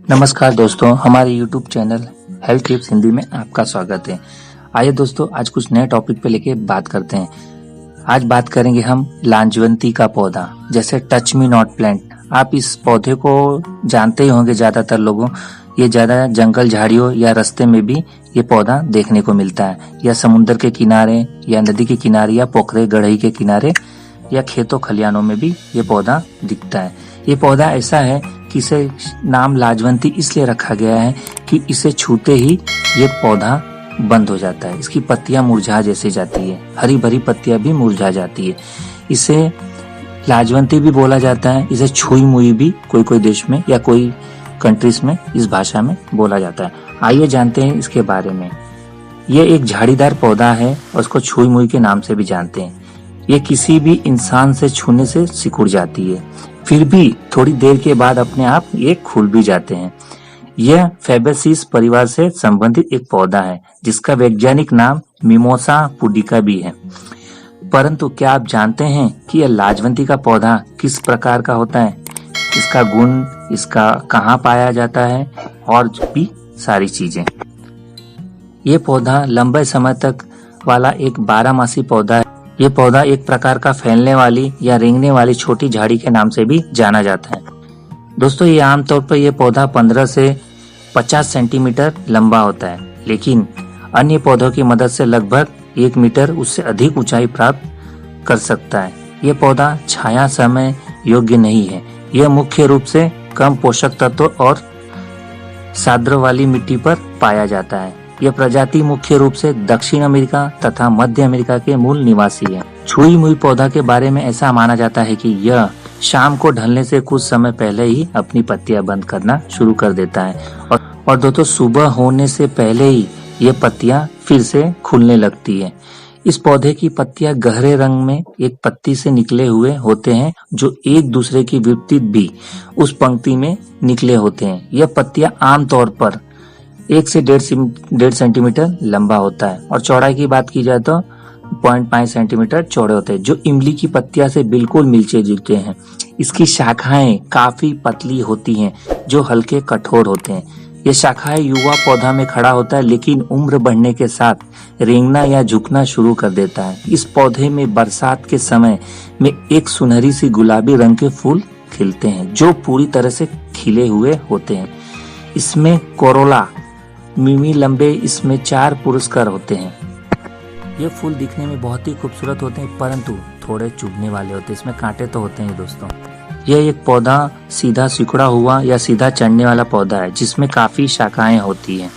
नमस्कार दोस्तों, हमारे YouTube channel health tips Hindi में आपका स्वागत है। आइए दोस्तों, आज कुछ नए टॉपिक पे लेके बात करते हैं। आज बात करेंगे हम लाजवंती का पौधा, जैसे टच मी नॉट प्लांट। आप इस पौधे को जानते ही होंगे, ज्यादातर लोगों ये ज्यादा जंगल झाड़ियों या रास्ते में भी ये पौधा देखने को मिलता है, या समुद्र के किनारे या नदी के किनारे या पोखरे गढ़ई के किनारे या खेतों खलियानों में भी ये पौधा दिखता है। ये पौधा ऐसा है कि इसे नाम लाजवंती इसलिए रखा गया है कि इसे छूते ही ये पौधा बंद हो जाता है। इसकी पत्तियां मुरझा जैसे जाती है, हरी भरी पत्तियां भी मुरझा जाती है। इसे लाजवंती भी बोला जाता है। इसे छुई मुई भी कोई कोई देश में या कोई कंट्रीज में इस भाषा में बोला जाता है। आइए जानते हैं इसके बारे में। ये एक झाड़ीदार पौधा है और उसको छुई मुई के नाम से भी जानते हैं। ये किसी भी इंसान से छूने से सिकुड़ जाती है, फिर भी थोड़ी देर के बाद अपने आप ये खुल भी जाते हैं। यह फैबेसीज परिवार से संबंधित एक पौधा है, जिसका वैज्ञानिक नाम मिमोसा पुडिका भी है। परंतु क्या आप जानते हैं कि यह लाजवंती का पौधा किस प्रकार का होता है, इसका गुण, इसका कहाँ पाया जाता है और भी सारी चीजें। ये पौधा लंबे समय तक वाला एक 12 मासी पौधा है। ये पौधा एक प्रकार का फैलने वाली या रेंगने वाली छोटी झाड़ी के नाम से भी जाना जाता है। दोस्तों, ये आमतौर पर यह पौधा 15 से 50 सेंटीमीटर लंबा होता है, लेकिन अन्य पौधों की मदद से लगभग 1 मीटर उससे अधिक ऊंचाई प्राप्त कर सकता है। यह पौधा छाया समय योग्य नहीं है। यह मुख्य रूप से कम पोषक तत्व और साद्र वाली मिट्टी पर पाया जाता है। यह प्रजाति मुख्य रूप से दक्षिण अमेरिका तथा मध्य अमेरिका के मूल निवासी है। छुई मुई पौधा के बारे में ऐसा माना जाता है कि यह शाम को ढलने से कुछ समय पहले ही अपनी पत्तियां बंद करना शुरू कर देता है और दोस्तों सुबह होने से पहले ही ये पत्तियां फिर से खुलने लगती है। इस पौधे की पत्तियां गहरे रंग में एक पत्ती से निकले हुए होते हैं, जो एक दूसरे की विपरीत भी उस पंक्ति में निकले होते हैं। यह पत्तियां आमतौर पर 1 से 1.5 सेंटीमीटर लंबा होता है और चौड़ाई की बात की जाए तो 0.5 सेंटीमीटर चौड़े होते हैं, जो इमली की पत्तियां से बिल्कुल मिलते जुलते हैं। इसकी शाखाएं काफी पतली होती हैं, जो हल्के कठोर होते हैं। ये शाखाएं युवा पौधा में खड़ा होता है, लेकिन उम्र बढ़ने के साथ रेंगना या झुकना शुरू कर देता है। इस पौधे में बरसात के समय में एक सुनहरी सी गुलाबी रंग के फूल खिलते हैं, जो पूरी तरह से खिले हुए होते हैं। इसमें कोरोला मिमी लंबे, इसमें 4 पुरस्कार होते हैं। ये फूल दिखने में बहुत ही खूबसूरत होते हैं, परंतु थोड़े चुभने वाले होते हैं। इसमें कांटे तो होते हैं दोस्तों। यह एक पौधा सीधा सिकुड़ा हुआ या सीधा चढ़ने वाला पौधा है, जिसमें काफी शाखाएं होती हैं।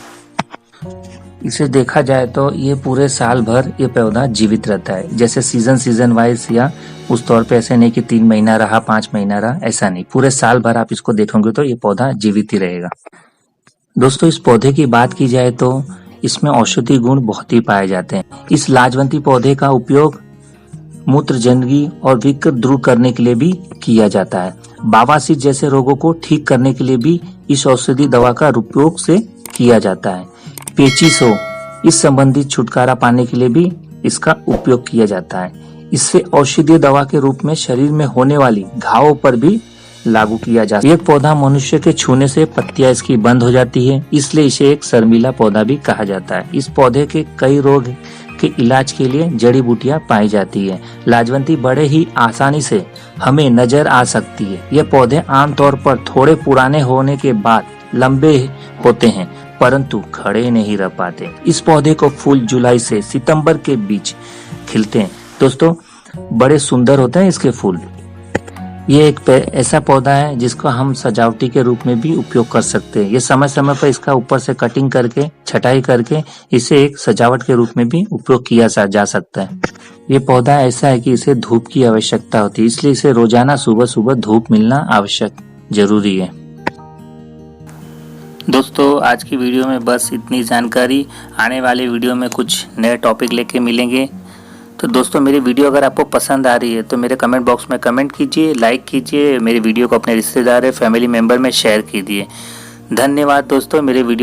इसे देखा जाए तो ये पूरे साल भर ये पौधा जीवित रहता है। जैसे सीजन वाइज या उस तौर पे ऐसे नहीं कि 3 महीना रहा, 5 महीना रहा, ऐसा नहीं। पूरे साल भर आप इसको देखोगे तो ये पौधा जीवित ही रहेगा। दोस्तों, इस पौधे की बात की जाए तो इसमें औषधि गुण बहुत ही पाए जाते हैं। इस लाजवंती पौधे का उपयोग मूत्रजनकी और विकृ दूर करने के लिए भी किया जाता है। बवासीर जैसे रोगों को ठीक करने के लिए भी इस औषधि दवा का उपयोग से किया जाता है। पेचिश हो, इस संबंधित छुटकारा पाने के लिए भी इसका उपयोग किया जाता है। इससे औषधीय दवा के रूप में शरीर में होने वाली घावों पर भी लागू किया जा सकता है। एक पौधा मनुष्य के छूने से पत्तियां इसकी बंद हो जाती है, इसलिए इसे एक शर्मीला पौधा भी कहा जाता है। इस पौधे के कई रोग के इलाज के लिए जड़ी बूटियां पाई जाती है। लाजवंती बड़े ही आसानी से हमें नजर आ सकती है। ये पौधे आमतौर पर थोड़े पुराने होने के बाद लंबे होते हैं, परंतु खड़े नहीं रह पाते। इस पौधे को फूल जुलाई से सितंबर के बीच खिलते हैं। दोस्तों, बड़े सुंदर होते हैं इसके फूल। ये एक ऐसा पौधा है जिसको हम सजावटी के रूप में भी उपयोग कर सकते हैं। ये समय समय पर इसका ऊपर से कटिंग करके, छटाई करके इसे एक सजावट के रूप में भी उपयोग किया जा सकता है। ये पौधा ऐसा है कि इसे धूप की आवश्यकता होती है, इसलिए इसे रोजाना सुबह सुबह धूप मिलना आवश्यक जरूरी है। दोस्तों, आज की वीडियो में बस इतनी जानकारी। आने वाले वीडियो में कुछ नए टॉपिक लेके मिलेंगे। तो दोस्तों, मेरी वीडियो अगर आपको पसंद आ रही है तो मेरे कमेंट बॉक्स में कमेंट कीजिए, लाइक कीजिए, मेरी वीडियो को अपने रिश्तेदार फैमिली मेंबर में शेयर कीजिए। धन्यवाद दोस्तों। मेरे वीडियो